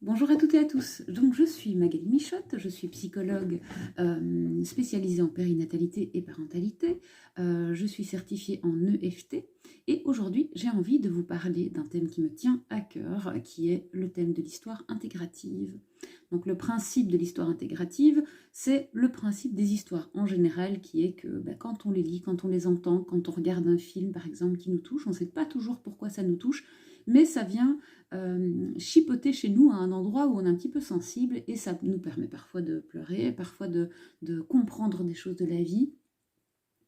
Bonjour à toutes et à tous. Donc je suis Magali Michotte, je suis psychologue spécialisée en périnatalité et parentalité. Je suis certifiée en EFT et aujourd'hui j'ai envie de vous parler d'un thème qui me tient à cœur, qui est le thème de l'histoire intégrative. Donc le principe de l'histoire intégrative, c'est le principe des histoires en général, qui est que quand on les lit, quand on les entend, quand on regarde un film par exemple qui nous touche, on ne sait pas toujours pourquoi ça nous touche, mais ça vient chipoter chez nous à un endroit où on est un petit peu sensible et ça nous permet parfois de pleurer, parfois de comprendre des choses de la vie.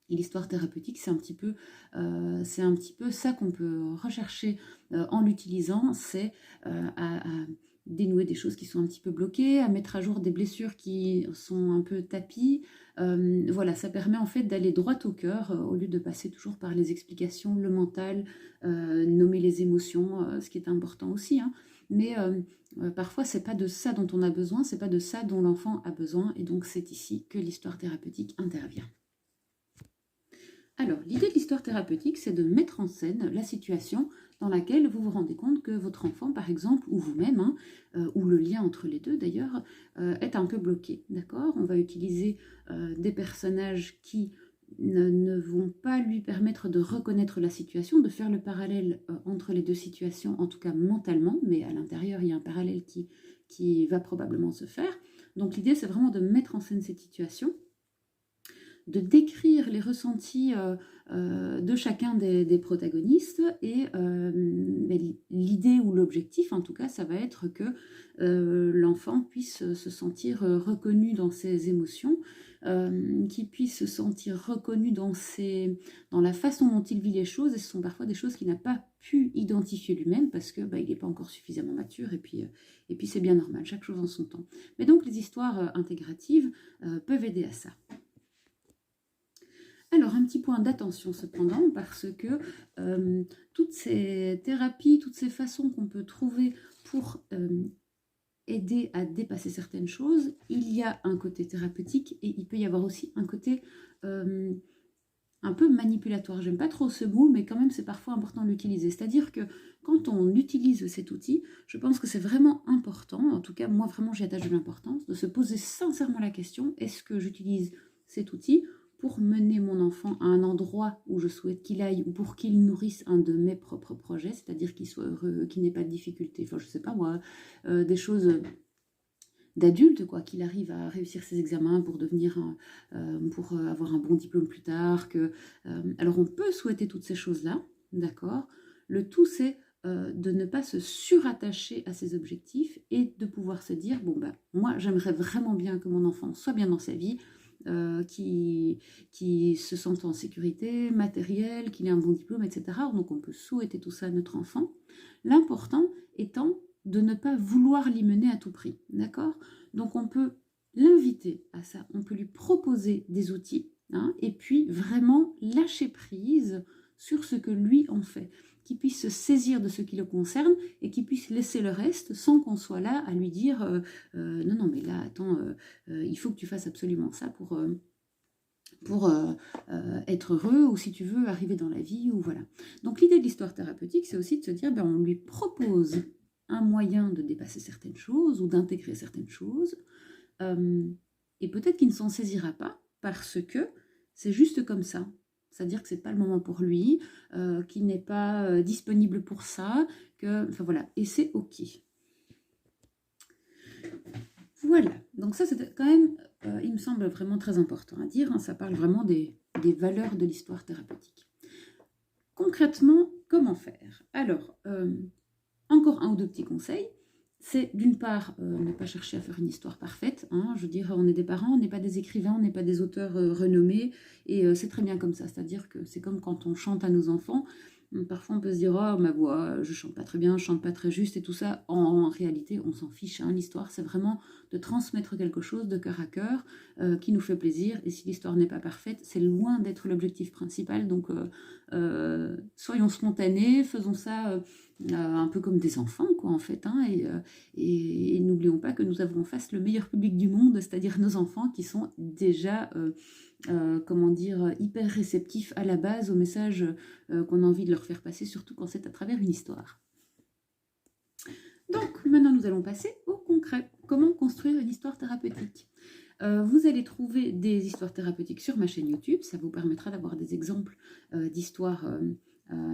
Et l'histoire thérapeutique, c'est un petit peu ça qu'on peut rechercher en l'utilisant, c'est à dénouer des choses qui sont un petit peu bloquées, à mettre à jour des blessures qui sont un peu tapies. Voilà, ça permet en fait d'aller droit au cœur au lieu de passer toujours par les explications, le mental, nommer les émotions, ce qui est important aussi, hein. Mais parfois, c'est pas de ça dont on a besoin, c'est pas de ça dont l'enfant a besoin, et donc c'est ici que l'histoire thérapeutique intervient. Alors, l'idée de l'histoire thérapeutique, c'est de mettre en scène la situation dans laquelle vous vous rendez compte que votre enfant, par exemple, ou vous-même, hein, ou le lien entre les deux d'ailleurs, est un peu bloqué. D'accord ? On va utiliser des personnages qui ne vont pas lui permettre de reconnaître la situation, de faire le parallèle entre les deux situations, en tout cas mentalement, mais à l'intérieur, il y a un parallèle qui va probablement se faire. Donc l'idée, c'est vraiment de mettre en scène cette situation, de décrire les ressentis de chacun des protagonistes, et l'idée ou l'objectif, en tout cas, ça va être que l'enfant puisse se sentir reconnu dans ses émotions, qu'il puisse se sentir reconnu dans la façon dont il vit les choses, et ce sont parfois des choses qu'il n'a pas pu identifier lui-même parce que il n'est pas encore suffisamment mature, et puis c'est bien normal, chaque chose en son temps. Mais donc les histoires intégratives peuvent aider à ça. Alors, un petit point d'attention cependant, parce que toutes ces thérapies, toutes ces façons qu'on peut trouver pour aider à dépasser certaines choses, il y a un côté thérapeutique et il peut y avoir aussi un côté un peu manipulatoire. J'aime pas trop ce mot, mais quand même c'est parfois important de l'utiliser. C'est-à-dire que quand on utilise cet outil, je pense que c'est vraiment important, en tout cas moi vraiment j'y attache de l'importance, de se poser sincèrement la question, est-ce que j'utilise cet outil pour mener mon enfant à un endroit où je souhaite qu'il aille, ou pour qu'il nourrisse un de mes propres projets, c'est-à-dire qu'il soit heureux, qu'il n'ait pas de difficultés, enfin je sais pas moi, des choses d'adulte, quoi, qu'il arrive à réussir ses examens pour pour avoir un bon diplôme plus tard. Alors on peut souhaiter toutes ces choses-là, d'accord. Le tout c'est de ne pas se surattacher à ses objectifs et de pouvoir se dire, bon moi j'aimerais vraiment bien que mon enfant soit bien dans sa vie, qui se sente en sécurité matérielle, qu'il ait un bon diplôme, etc. Donc on peut souhaiter tout ça à notre enfant. L'important étant de ne pas vouloir l'y mener à tout prix, d'accord ? Donc on peut l'inviter à ça, on peut lui proposer des outils, hein, et puis vraiment lâcher prise sur ce que lui en fait, qu'il puisse se saisir de ce qui le concerne et qu'il puisse laisser le reste sans qu'on soit là à lui dire non mais là attends, il faut que tu fasses absolument ça pour être heureux, ou si tu veux arriver dans la vie, ou voilà. Donc l'idée de l'histoire thérapeutique, c'est aussi de se dire on lui propose un moyen de dépasser certaines choses ou d'intégrer certaines choses, et peut-être qu'il ne s'en saisira pas parce que c'est juste comme ça. C'est-à-dire que c'est pas le moment pour lui, qu'il n'est pas disponible pour ça, enfin voilà, et c'est ok. Voilà, donc ça c'est quand même, il me semble vraiment très important à dire, hein, ça parle vraiment des valeurs de l'histoire thérapeutique. Concrètement, comment faire ? Alors, encore un ou deux petits conseils. C'est d'une part ne pas chercher à faire une histoire parfaite, hein. Je veux dire, on est des parents, on n'est pas des écrivains, on n'est pas des auteurs renommés, et c'est très bien comme ça. C'est-à-dire que c'est comme quand on chante à nos enfants. Parfois on peut se dire oh ma voix, je chante pas très bien, je chante pas très juste et tout ça. En réalité on s'en fiche, hein. L'histoire c'est vraiment de transmettre quelque chose de cœur à cœur qui nous fait plaisir, et si l'histoire n'est pas parfaite, c'est loin d'être l'objectif principal. Donc soyons spontanés, faisons ça un peu comme des enfants quoi en fait, hein, et n'oublions pas que nous avons en face le meilleur public du monde, c'est-à-dire nos enfants qui sont déjà hyper réceptifs à la base au message qu'on a envie de leur faire passer, surtout quand c'est à travers une histoire. Donc maintenant nous allons passer au concret. Comment construire une histoire thérapeutique? Vous allez trouver des histoires thérapeutiques sur ma chaîne YouTube. Ça vous permettra d'avoir des exemples d'histoires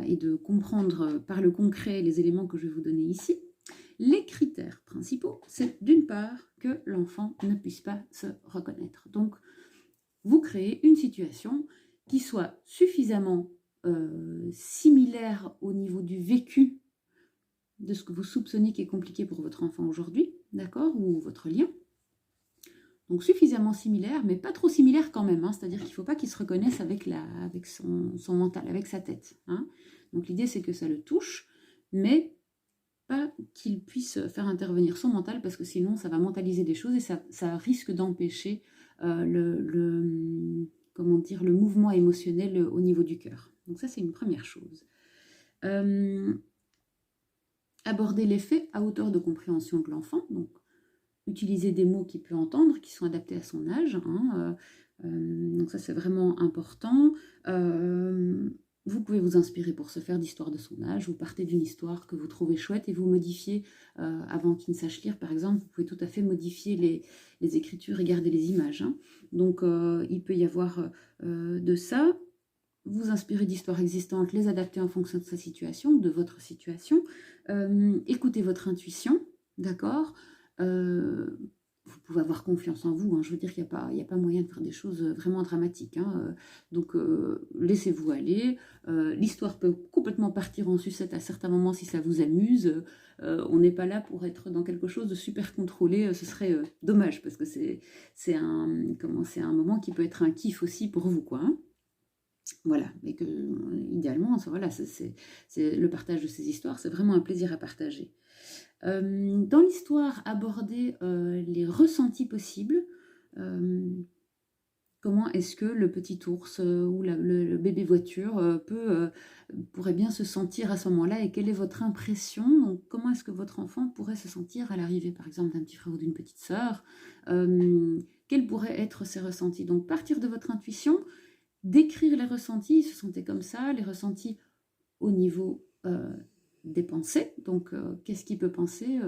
et de comprendre par le concret les éléments que je vais vous donner ici. Les critères principaux, c'est d'une part que l'enfant ne puisse pas se reconnaître. Donc, vous créez une situation qui soit suffisamment similaire au niveau du vécu de ce que vous soupçonnez qui est compliqué pour votre enfant aujourd'hui, d'accord, ou votre lien. Donc suffisamment similaire, mais pas trop similaire quand même, hein, c'est-à-dire qu'il ne faut pas qu'il se reconnaisse avec son mental, avec sa tête. Hein. Donc l'idée c'est que ça le touche, mais pas qu'il puisse faire intervenir son mental, parce que sinon ça va mentaliser des choses et ça risque d'empêcher comment dire, le mouvement émotionnel au niveau du cœur. Donc ça c'est une première chose. Aborder les faits à hauteur de compréhension de l'enfant, donc utiliser des mots qu'il peut entendre, qui sont adaptés à son âge. Hein, donc ça, c'est vraiment important. Vous pouvez vous inspirer pour se faire d'histoire de son âge. Vous partez d'une histoire que vous trouvez chouette et vous modifiez avant qu'il ne sache lire. Par exemple, vous pouvez tout à fait modifier les écritures et garder les images. Hein. Donc, il peut y avoir de ça. Vous inspirez d'histoires existantes, les adapter en fonction de sa situation, de votre situation. Écoutez votre intuition, d'accord ? Vous pouvez avoir confiance en vous, hein. Je veux dire qu'il n'y a pas moyen de faire des choses vraiment dramatiques. Hein. Donc, laissez-vous aller. L'histoire peut complètement partir en sucette à certains moments si ça vous amuse. On n'est pas là pour être dans quelque chose de super contrôlé. Ce serait dommage parce que c'est un moment qui peut être un kiff aussi pour vous, quoi. Hein. Voilà, mais que idéalement, voilà, c'est le partage de ces histoires, c'est vraiment un plaisir à partager. Dans l'histoire, aborder les ressentis possibles. Comment est-ce que le petit ours ou le bébé voiture pourrait bien se sentir à ce moment-là et quelle est votre impression? Donc, comment est-ce que votre enfant pourrait se sentir à l'arrivée, par exemple, d'un petit frère ou d'une petite sœur? Quels pourraient être ses ressentis? Donc, partir de votre intuition, décrire les ressentis, il se sentait comme ça, les ressentis au niveau des pensées. Donc, qu'est-ce qu'il peut penser?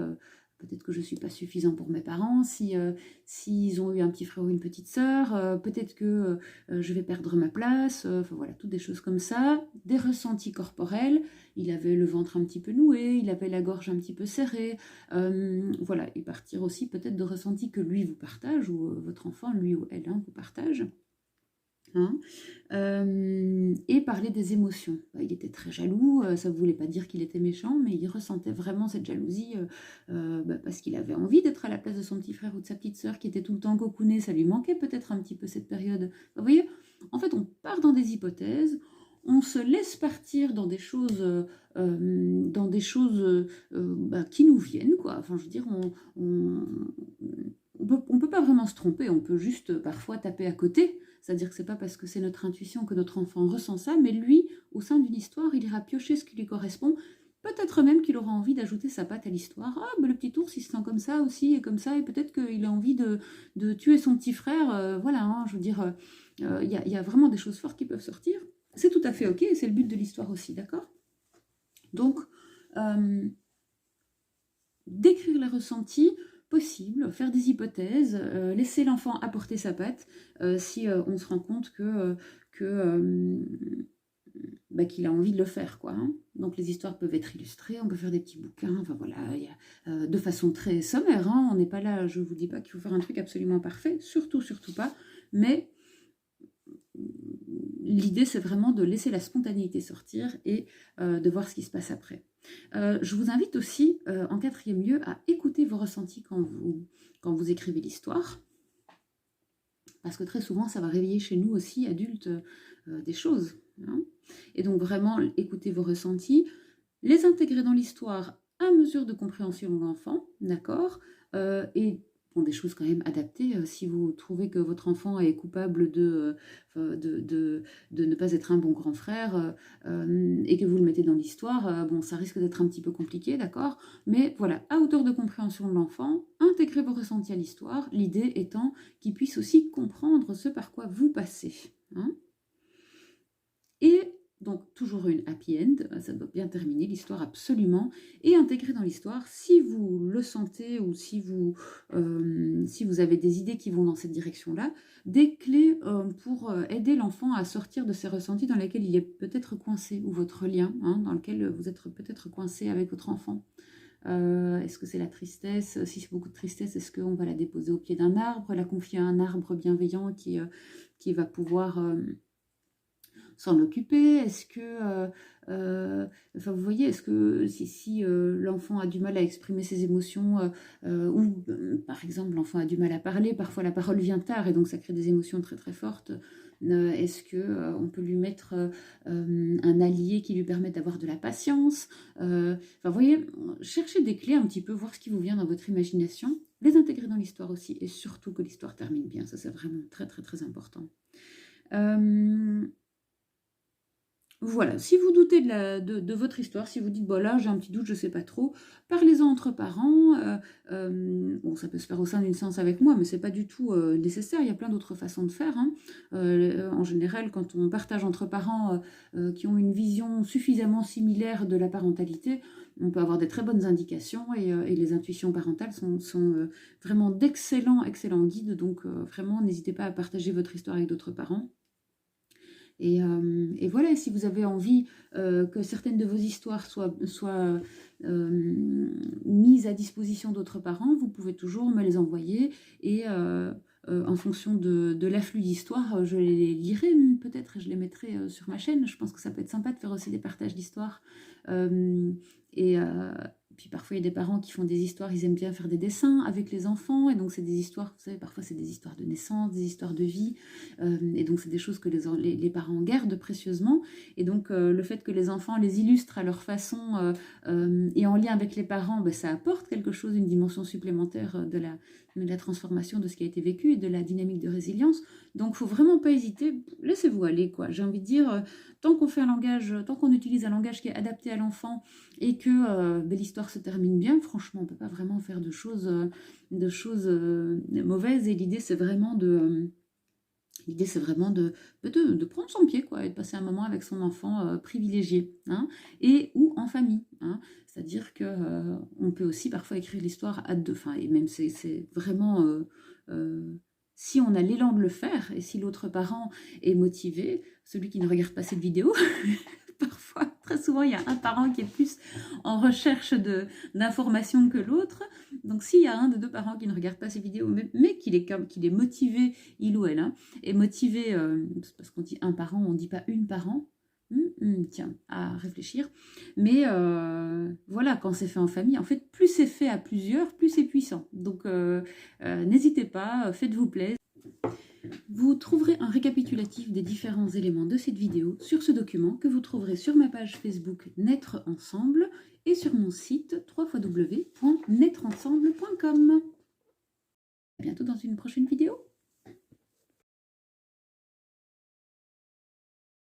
Peut-être que je ne suis pas suffisant pour mes parents, s'ils ont eu un petit frère ou une petite sœur, peut-être que je vais perdre ma place, enfin voilà, toutes des choses comme ça. Des ressentis corporels, il avait le ventre un petit peu noué, il avait la gorge un petit peu serrée, voilà, et partir aussi peut-être de ressentis que lui vous partage, ou votre enfant, lui ou elle, vous partage. Hein, et parler des émotions. Il était très jaloux, ça ne voulait pas dire qu'il était méchant, mais il ressentait vraiment cette jalousie parce qu'il avait envie d'être à la place de son petit frère ou de sa petite sœur qui était tout le temps cocoonée, ça lui manquait peut-être un petit peu cette période. Vous voyez, en fait, on part dans des hypothèses, on se laisse partir dans des choses, qui nous viennent, quoi. Enfin, je veux dire, on peut pas vraiment se tromper, on peut juste parfois taper à côté. C'est-à-dire que c'est pas parce que c'est notre intuition que notre enfant ressent ça, mais lui, au sein d'une histoire, il ira piocher ce qui lui correspond. Peut-être même qu'il aura envie d'ajouter sa patte à l'histoire. Ah, le petit ours, il se sent comme ça aussi, et comme ça, et peut-être qu'il a envie de tuer son petit frère. Voilà, hein, je veux dire, il y a vraiment des choses fortes qui peuvent sortir. C'est tout à fait ok, et c'est le but de l'histoire aussi, d'accord? Donc, décrire les ressentis, possible, faire des hypothèses, laisser l'enfant apporter sa patte si on se rend compte qu'il a envie de le faire, quoi. Hein. Donc les histoires peuvent être illustrées, on peut faire des petits bouquins, enfin voilà, de façon très sommaire. Hein. On n'est pas là, je ne vous dis pas qu'il faut faire un truc absolument parfait, surtout pas, mais l'idée c'est vraiment de laisser la spontanéité sortir et de voir ce qui se passe après. Je vous invite aussi, en 4e lieu, à écouter vos ressentis quand vous écrivez l'histoire. Parce que très souvent, ça va réveiller chez nous aussi, adultes, des choses. Hein. Et donc, vraiment, écouter vos ressentis, les intégrer dans l'histoire à mesure de compréhension de l'enfant, d'accord, et des choses quand même adaptées. Si vous trouvez que votre enfant est coupable de ne pas être un bon grand frère et que vous le mettez dans l'histoire, ça risque d'être un petit peu compliqué, d'accord? Mais voilà, à hauteur de compréhension de l'enfant, intégrez vos ressentis à l'histoire, l'idée étant qu'il puisse aussi comprendre ce par quoi vous passez. Hein. Et Donc, toujours une happy end, ça doit bien terminer l'histoire absolument, et intégrer dans l'histoire, si vous le sentez ou si vous avez des idées qui vont dans cette direction-là, des clés pour aider l'enfant à sortir de ces ressentis dans lesquels il est peut-être coincé, ou votre lien, hein, dans lequel vous êtes peut-être coincé avec votre enfant. Est-ce que c'est la tristesse? Si c'est beaucoup de tristesse, est-ce qu'on va la déposer au pied d'un arbre, la confier à un arbre bienveillant qui va pouvoir s'en occuper? Est-ce que, enfin, vous voyez, est-ce que si l'enfant a du mal à exprimer ses émotions, ou par exemple l'enfant a du mal à parler, parfois la parole vient tard et donc ça crée des émotions très très fortes, est-ce que on peut lui mettre un allié qui lui permette d'avoir de la patience? Enfin, vous voyez, cherchez des clés un petit peu, voir ce qui vous vient dans votre imagination, les intégrer dans l'histoire aussi, et surtout que l'histoire termine bien, ça c'est vraiment très très très important. Voilà, si vous doutez de votre histoire, si vous dites, bon là j'ai un petit doute, je ne sais pas trop, parlez-en entre parents. Bon, ça peut se faire au sein d'une séance avec moi, mais ce n'est pas du tout nécessaire, il y a plein d'autres façons de faire, hein. En général, quand on partage entre parents qui ont une vision suffisamment similaire de la parentalité, on peut avoir des très bonnes indications, et les intuitions parentales sont vraiment d'excellents guides, donc vraiment n'hésitez pas à partager votre histoire avec d'autres parents. Et voilà, si vous avez envie que certaines de vos histoires soient mises à disposition d'autres parents, vous pouvez toujours me les envoyer, et en fonction de l'afflux d'histoires, je les lirai peut-être et je les mettrai sur ma chaîne. Je pense que ça peut être sympa de faire aussi des partages d'histoires. Et puis parfois il y a des parents qui font des histoires, ils aiment bien faire des dessins avec les enfants, et donc c'est des histoires, vous savez, parfois c'est des histoires de naissance, des histoires de vie, et donc c'est des choses que les parents gardent précieusement, et donc le fait que les enfants les illustrent à leur façon et en lien avec les parents, ben, ça apporte quelque chose, une dimension supplémentaire de la transformation de ce qui a été vécu et de la dynamique de résilience. Donc il ne faut vraiment pas hésiter, laissez-vous aller, quoi. J'ai envie de dire, tant qu'on utilise un langage qui est adapté à l'enfant, et que l'histoire se termine bien, franchement, on ne peut pas vraiment faire de choses mauvaises, et l'idée c'est vraiment de prendre son pied, quoi, et de passer un moment avec son enfant privilégié, hein, et ou en famille, hein. C'est-à-dire qu'on peut aussi parfois écrire l'histoire à deux, enfin, et même c'est vraiment... si on a l'élan de le faire, et si l'autre parent est motivé, celui qui ne regarde pas cette vidéo, parfois, très souvent, il y a un parent qui est plus en recherche d'informations que l'autre. Donc, s'il y a un des deux parents qui ne regarde pas ces vidéos, mais qu'il est motivé, il ou elle, hein, est motivé, parce qu'on dit un parent, on ne dit pas une parent, tiens, à réfléchir. Mais voilà, quand c'est fait en famille, en fait, plus c'est fait à plusieurs, plus c'est puissant. Donc, n'hésitez pas, faites-vous plaisir. Vous trouverez un récapitulatif des différents éléments de cette vidéo sur ce document que vous trouverez sur ma page Facebook Naître Ensemble et sur mon site www.naîtreensemble.com. À bientôt dans une prochaine vidéo.